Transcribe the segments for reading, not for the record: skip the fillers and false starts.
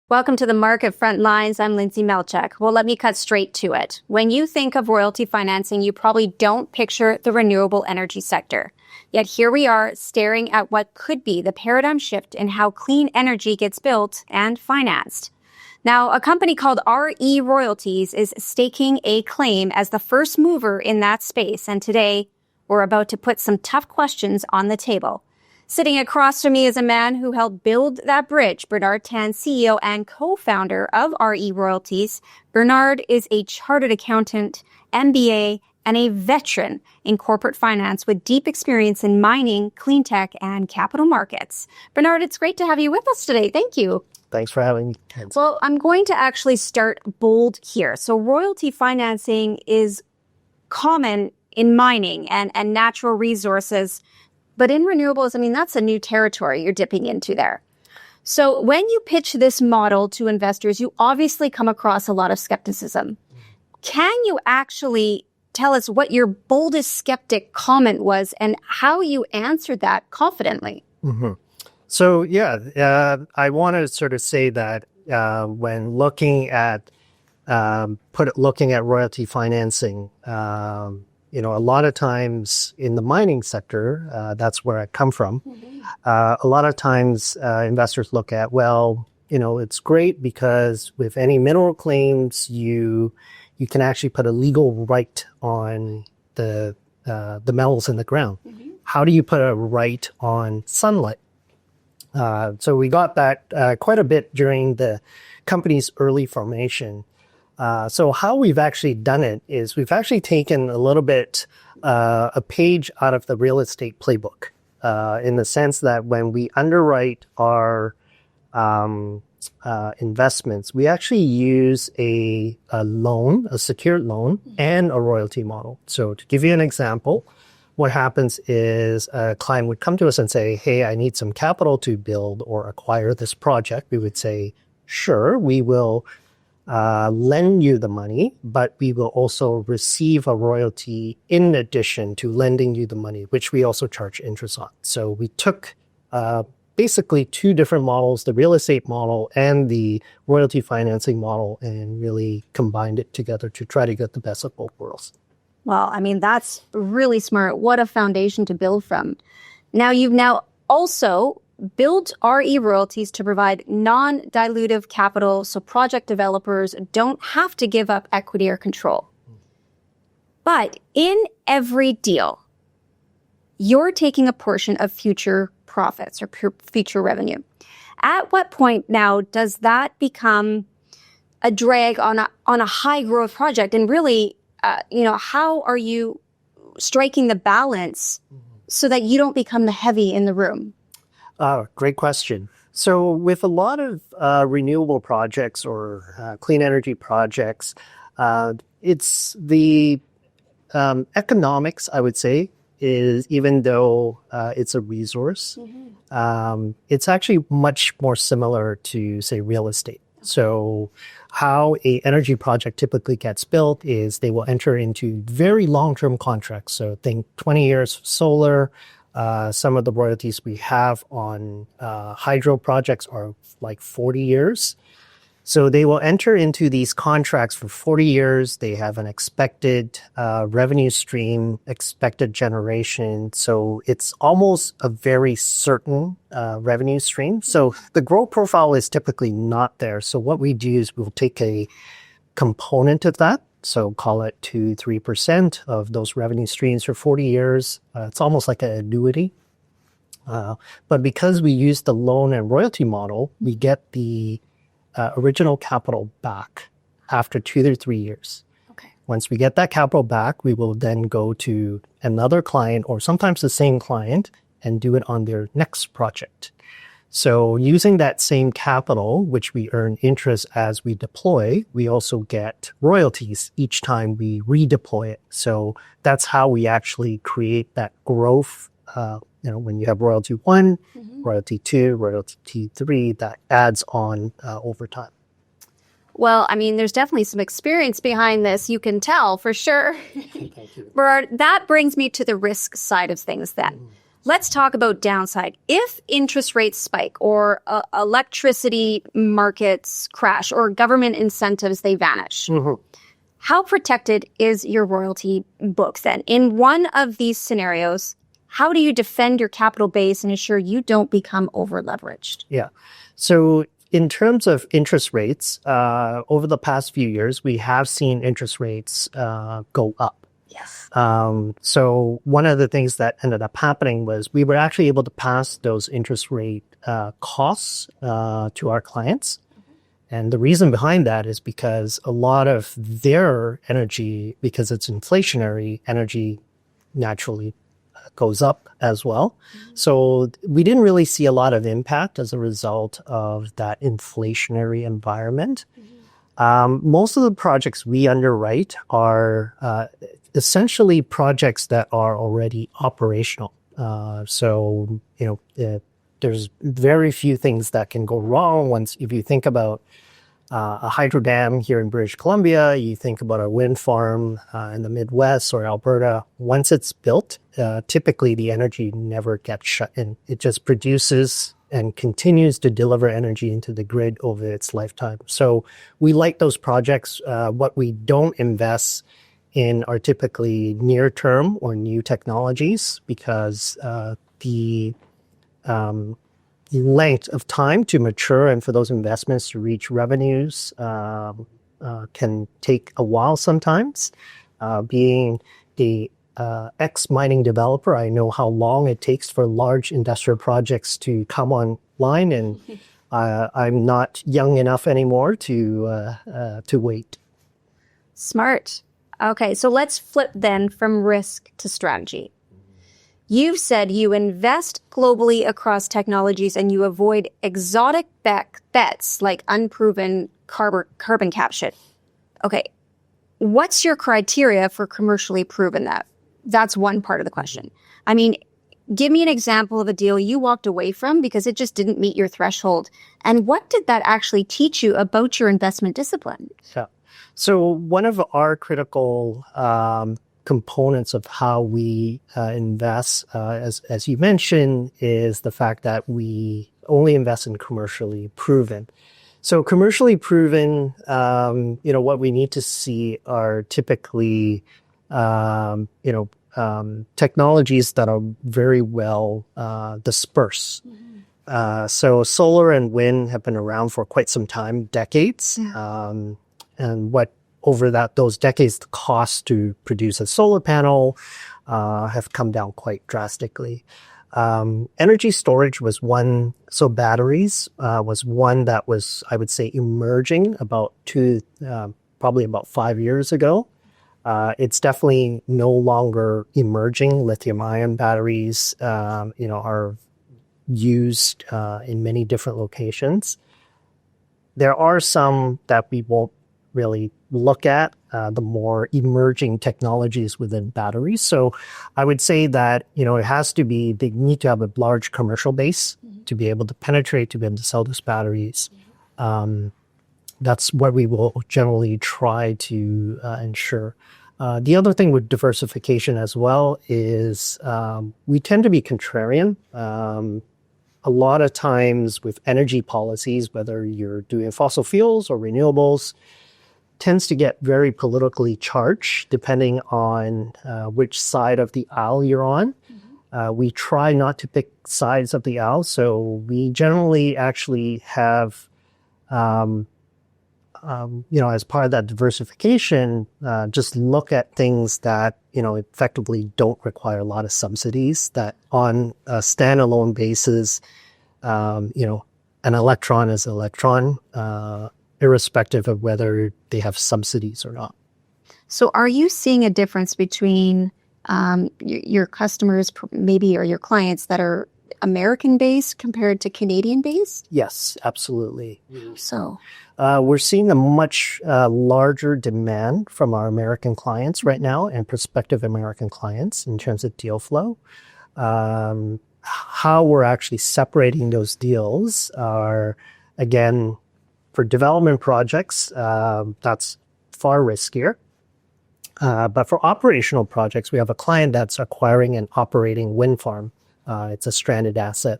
Welcome to the Market Front Lines. I'm Lindsay Melchek. Well, let me cut straight to it. When you think of royalty financing, you probably don't picture the renewable energy sector. Yet here we are staring at what could be the paradigm shift in how clean energy gets built and financed. Now, a company called Royalties is staking a claim as the first mover in that space. And today, we're about to put some tough questions on the table. Sitting across from me is a man who helped build that bridge, Bernard Tan, CEO and co-founder of Royalties. Bernard is a chartered accountant, MBA, and a veteran in corporate finance with deep experience in mining, clean tech, and capital markets. Bernard, it's great to have you with us today. Thank you. Thanks for having me. Well, I'm going to actually start bold here. So royalty financing is common in mining and natural resources. But in renewables, I mean, that's a new territory you're dipping into there. So when you pitch this model to investors, you obviously come across a lot of skepticism. Can you actually tell us what your boldest skeptic comment was and how you answered that confidently? Mm-hmm. So, I want to sort of say that when looking at royalty financing, a lot of times in the mining sector, that's where I come from. Mm-hmm. A lot of times investors look at, it's great because with any mineral claims, you can actually put a legal right on the metals in the ground. Mm-hmm. How do you put a right on sunlight? So we got that quite a bit during the company's early formation. So how we've actually done it is we've actually taken a little bit, a page out of the real estate playbook, in the sense that when we underwrite our investments, we actually use a loan, a secured loan, and a royalty model. So to give you an example, what happens is a client would come to us and say, hey, I need some capital to build or acquire this project. We would say, sure, we will lend you the money, but we will also receive a royalty in addition to lending you the money, which we also charge interest on. So we took basically two different models, the real estate model and the royalty financing model, and really combined it together to try to get the best of both worlds. Well, I mean, that's really smart. What a foundation to build from. Now, you've now also built Royalties to provide non-dilutive capital so project developers don't have to give up equity or control. But in every deal, you're taking a portion of future profits or future revenue. At what point now does that become a drag on a high growth project? And really, how are you striking the balance so that you don't become the heavy in the room? Great question. So with a lot of renewable projects or clean energy projects, it's the economics, I would say, is even though it's a resource, it's actually much more similar to, say, real estate. So how a energy project typically gets built is they will enter into very long-term contracts. So think 20 years solar. Some of the royalties we have on hydro projects are like 40 years. So they will enter into these contracts for 40 years. They have an expected revenue stream, expected generation. So it's almost a very certain revenue stream. So the growth profile is typically not there. So what we do is we'll take a component of that. So call it 2-3% of those revenue streams for 40 years. It's almost like an annuity. But because we use the loan and royalty model, we get the original capital back after 2 to 3 years. Okay. Once we get that capital back, we will then go to another client or sometimes the same client and do it on their next project. So using that same capital, which we earn interest as we deploy, we also get royalties each time we redeploy it. So that's how we actually create that growth. When you have royalty 1, royalty 2, royalty 3, that adds on over time. Well, I mean, there's definitely some experience behind this. You can tell for sure. Thank you. Bernard, that brings me to the risk side of things then. let's talk about downside. If interest rates spike or electricity markets crash or government incentives, they vanish, how protected is your royalty book then? In one of these scenarios, how do you defend your capital base and ensure you don't become over-leveraged? Yeah. So in terms of interest rates, over the past few years, we have seen interest rates go up. Yes. So one of the things that ended up happening was we were actually able to pass those interest rate costs to our clients. And the reason behind that is because a lot of their energy, because it's inflationary, energy naturally goes up as well. So we didn't really see a lot of impact as a result of that inflationary environment. Most of the projects we underwrite are essentially projects that are already operational. So, there's very few things that can go wrong if you think about a hydro dam here in British Columbia, you think about a wind farm in the Midwest or Alberta. Once it's built, typically the energy never gets shut in. It just produces and continues to deliver energy into the grid over its lifetime. So we like those projects. What we don't invest in are typically near-term or new technologies because the length of time to mature and for those investments to reach revenues can take a while sometimes. Being the ex-mining developer, I know how long it takes for large industrial projects to come online, and I'm not young enough anymore to wait. Smart. Okay, so let's flip then from risk to strategy. You've said you invest globally across technologies and you avoid exotic bets like unproven carbon capture. Okay, what's your criteria for commercially proven that? That's one part of the question. I mean, give me an example of a deal you walked away from because it just didn't meet your threshold. And what did that actually teach you about your investment discipline? Yeah. So one of our critical components of how we invest, as you mentioned, is the fact that we only invest in commercially proven. So commercially proven, what we need to see are typically, technologies that are very well dispersed. So solar and wind have been around for quite some time, decades. Yeah. And what over those decades, the cost to produce a solar panel have come down quite drastically. Energy storage was one. So batteries was one that was, I would say, emerging probably about 5 years ago. It's definitely no longer emerging. Lithium-ion batteries, are used in many different locations. There are some that we won't really look at, the more emerging technologies within batteries. So I would say that, they need to have a large commercial base to be able to penetrate, to be able to sell those batteries. That's what we will generally try to ensure. The other thing with diversification as well is we tend to be contrarian. A lot of times with energy policies, whether you're doing fossil fuels or renewables, tends to get very politically charged depending on which side of the aisle you're on. We try not to pick sides of the aisle, so we generally actually have, as part of that diversification, just look at things that, effectively don't require a lot of subsidies, that on a standalone basis, an electron is an electron, irrespective of whether they have subsidies or not. So are you seeing a difference between your customers maybe or your clients that are American-based compared to Canadian-based? Yes, absolutely. So we're seeing a much larger demand from our American clients right now and prospective American clients in terms of deal flow. How we're actually separating those deals are, again, for development projects, that's far riskier. But for operational projects, we have a client that's acquiring an operating wind farm It's a stranded asset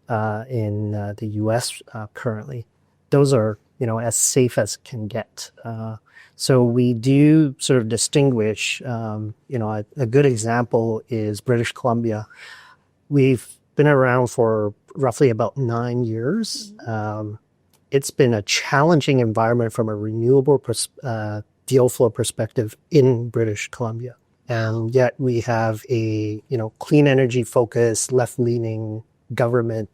in the U.S. Currently. Those are, as safe as it can get. So we do sort of distinguish, a good example is British Columbia. We've been around for roughly about 9 years. It's been a challenging environment from a renewable deal flow perspective in British Columbia. And yet we have a, clean energy focused, left-leaning government.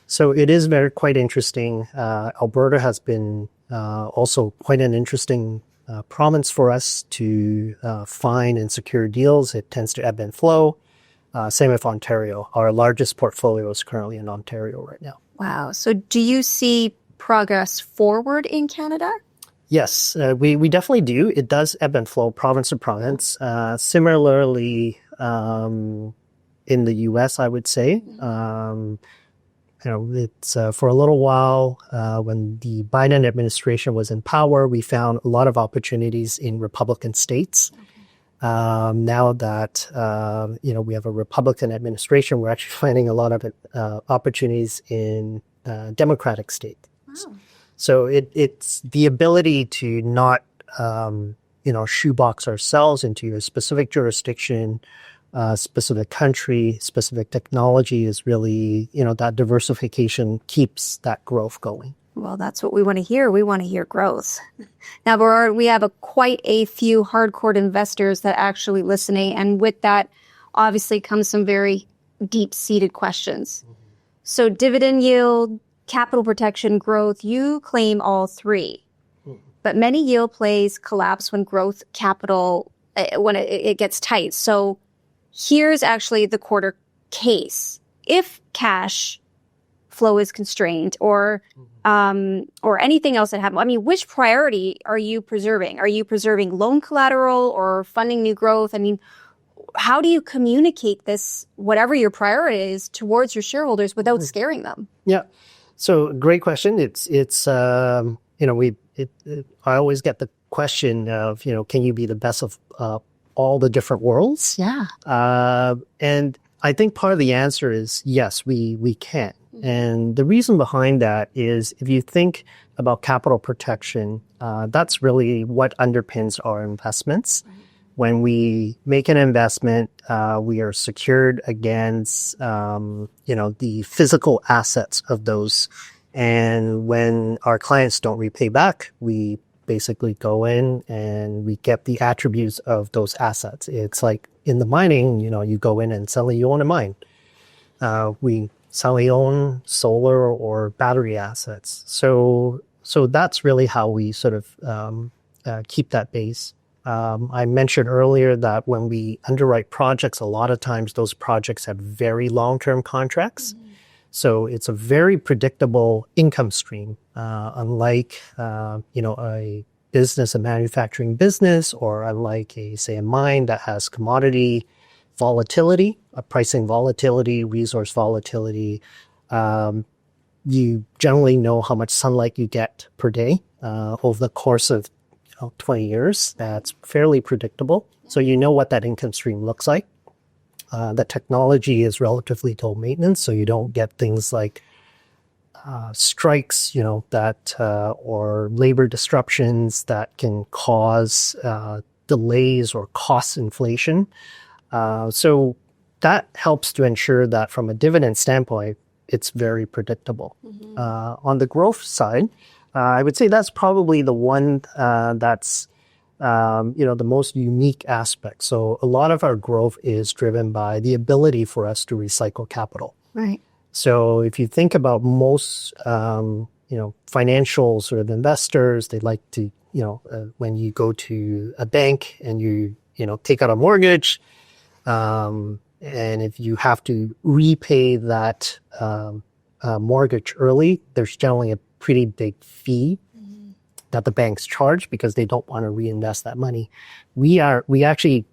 So it is quite interesting. Alberta has been also quite an interesting province for us to find and secure deals. It tends to ebb and flow. Same with Ontario. Our largest portfolio is currently in Ontario right now. Wow. So do you see progress forward in Canada? Yes, we definitely do. It does ebb and flow province to province. Similarly, in the U.S., I would say, it's for a little while when the Biden administration was in power, we found a lot of opportunities in Republican states. Now that we have a Republican administration, we're actually finding a lot of opportunities in Democratic states. Wow. So it's the ability to not, shoebox ourselves into a specific jurisdiction, specific country, specific technology is really, that diversification keeps that growth going. Well, that's what we want to hear. We want to hear growth. Now, we have quite a few hardcore investors that actually listening. And with that, obviously comes some very deep-seated questions. Mm-hmm. So dividend yield, capital protection, growth, you claim all three. But many yield plays collapse when growth capital, when it gets tight. So here's actually the quarter case. If cash flow is constrained or anything else that happens, which priority are you preserving? Are you preserving loan collateral or funding new growth? How do you communicate this, whatever your priority is, towards your shareholders without scaring them? Yeah. So great question. I always get the question of, can you be the best of all the different worlds? Yeah. And I think part of the answer is yes, we can. And the reason behind that is if you think about capital protection, that's really what underpins our investments. Right. When we make an investment, we are secured against, the physical assets of those. And when our clients don't repay back, we basically go in and we get the attributes of those assets. It's like in the mining, you go in and suddenly you own a mine. We suddenly own solar or battery assets. So that's really how we sort of keep that base. I mentioned earlier that when we underwrite projects, a lot of times those projects have very long-term contracts. Mm-hmm. So it's a very predictable income stream, unlike, a business, a manufacturing business, or unlike a mine that has commodity volatility, pricing volatility, resource volatility. You generally know how much sunlight you get per day over the course of 20 years. That's fairly predictable. So you know what that income stream looks like. The technology is relatively low maintenance, so you don't get things like strikes, or labor disruptions that can cause delays or cost inflation. So that helps to ensure that from a dividend standpoint, it's very predictable. Mm-hmm. On the growth side, I would say that's probably the one that's the most unique aspect. So a lot of our growth is driven by the ability for us to recycle capital. Right. So if you think about most, financial sort of investors, they like to, when you go to a bank and you take out a mortgage, and if you have to repay that mortgage early, there's generally a pretty big fee that the banks charge because they don't want to reinvest that money. We actually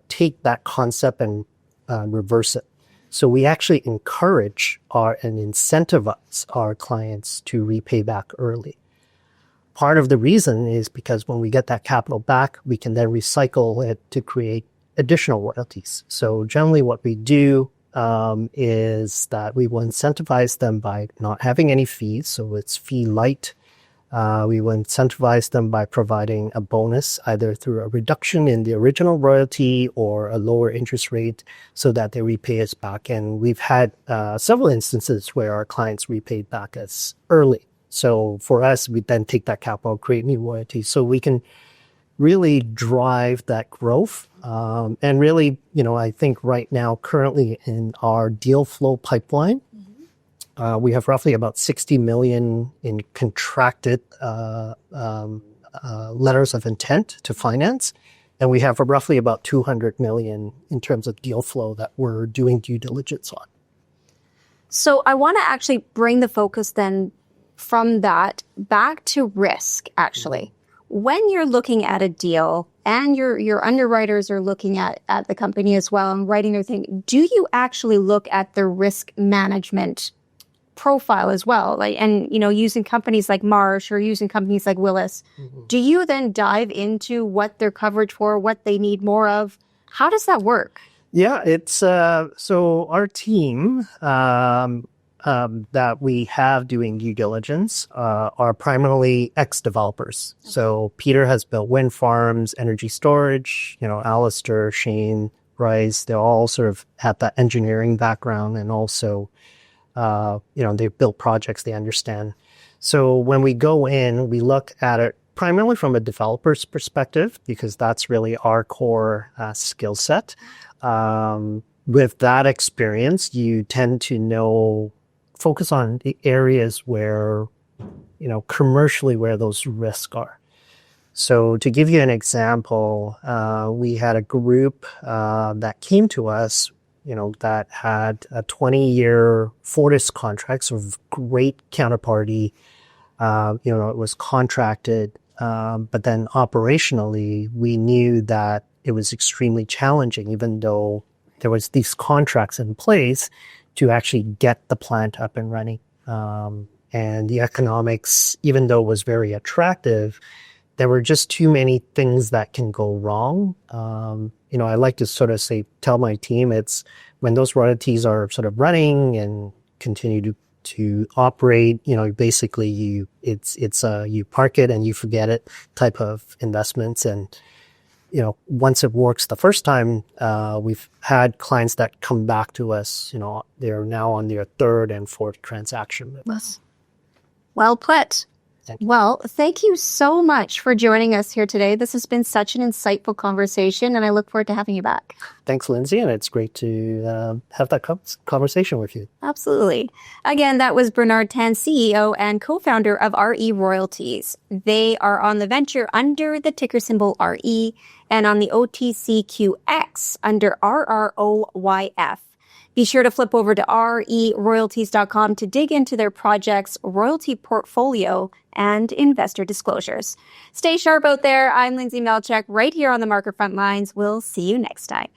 take that concept and reverse it. So we actually encourage and incentivize our clients to repay back early. Part of the reason is because when we get that capital back, we can then recycle it to create additional royalties. So generally what we do is that we will incentivize them by not having any fees, so it's fee light. We will incentivize them by providing a bonus, either through a reduction in the original royalty or a lower interest rate, so that they repay us back. And we've had several instances where our clients repaid back us early. So for us, we then take that capital, create new royalties, so we can really drive that growth. And really, I think right now, currently in our deal flow pipeline, we have roughly about 60 million in contracted letters of intent to finance. And we have roughly about 200 million in terms of deal flow that we're doing due diligence on. So I want to actually bring the focus then from that back to risk, actually. When you're looking at a deal and your underwriters are looking at the company as well and writing their thing, do you actually look at the risk management profile as well? Using companies like Marsh or using companies like Willis, do you then dive into what their coverage for, what they need more of? How does that work? Yeah, it's so our team that we have doing due diligence are primarily ex-developers. Okay. So Peter has built wind farms, energy storage, Alistair, Shane, Bryce, they all sort of have that engineering background, and also, they've built projects they understand. So when we go in, we look at it primarily from a developer's perspective, because that's really our core skill set. With that experience, you tend to focus on the areas where, commercially where those risks are. So to give you an example, we had a group that came to us, that had a 20-year Fortis contract, so great counterparty. It was contracted, but then operationally, we knew that it was extremely challenging, even though there was these contracts in place to actually get the plant up and running. And the economics, even though it was very attractive, there were just too many things that can go wrong. I like to sort of tell my team, it's when those royalties are sort of running and continue to operate, basically you park it and you forget it type of investments. And once it works the first time, we've had clients that come back to us, they're now on their third and fourth transaction with us. Well put. Well, thank you so much for joining us here today. This has been such an insightful conversation, and I look forward to having you back. Thanks, Lindsay, and it's great to have that conversation with you. Absolutely. Again, that was Bernard Tan, CEO and co-founder of RE Royalties. They are on the venture under the ticker symbol RE and on the OTCQX under RROYF. Be sure to flip over to reroyalties.com to dig into their project's royalty portfolio and investor disclosures. Stay sharp out there. I'm Lindsay Melchek, right here on the Market Front Lines. We'll see you next time.